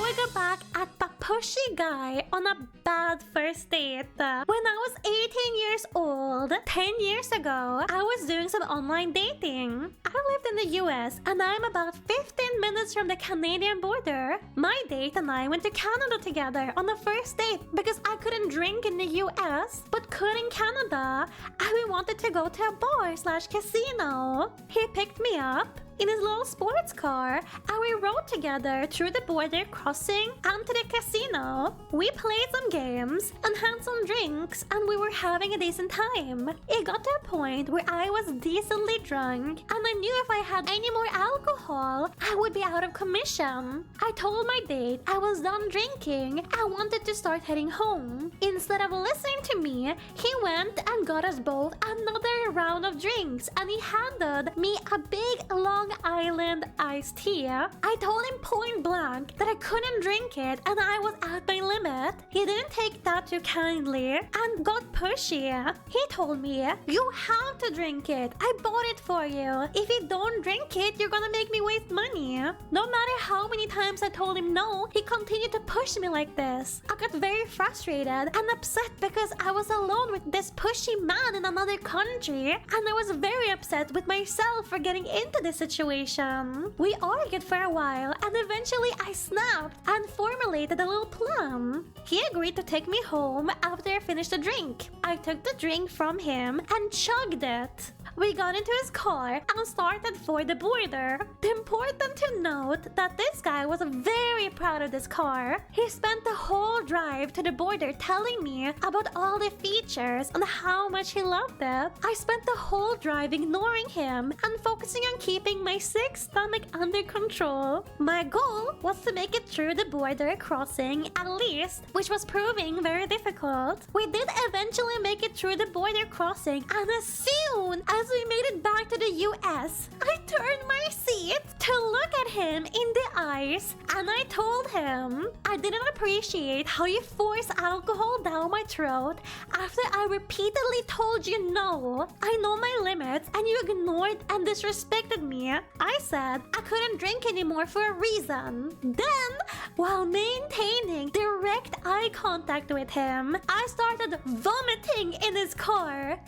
we go back at the pushy guy on a bad first date. When I was 18 years old, 10 years ago, I was doing some online dating. I lived in the US and I'm about 15 minutes from the Canadian border. My date and I went to Canada together on the first date because I couldn't drink in the US but could in Canada, and we wanted to go to a bar/casino. He picked me up in his little sports car, and we rode together through the border crossing and to the casino. We played some games and had some drinks, and we were having a decent time. It got to a point where I was decently drunk, and I knew if I had any more alcohol, I would be out of commission. I told my date I was done drinking and wanted to start heading home. Instead of listening to me, he went and got us both another round of drinks, and he handed me a big Long Island iced tea. I told him point blank that I couldn't drink it and I was at my limit. He didn't take that too kindly and got pushy. He told me, "You have to drink it. I bought it for you. If you don't drink it, you're gonna make me waste money." No matter how many times I told him no, he continued to push me like this. I got very frustrated and upset because I was alone with this pushy man in another country, and I was very upset with myself for getting into this situation. We argued for a while, and eventually I snapped and formulated a little plan. He agreed to take me home after I finished the drink. I took the drink from him and chugged it. We got into his car and started for the border. The important to note that this guy was very proud of this car. He spent the whole drive to the border telling me about all the features and how much he loved it. I spent the whole drive ignoring him and focusing on keeping my sick stomach under control. My goal was to make it through the border crossing at least, which was proving very difficult. We did eventually make it through the border crossing, and as soon as we made it back to the US, I turned my seat to look at him in the eyes, and I told him I didn't appreciate how you force alcohol down my throat after I repeatedly told you no. I know my limits and you ignored and disrespected me. I said I couldn't drink anymore for a reason. Then, while maintaining direct eye contact with him, I started vomiting in his car.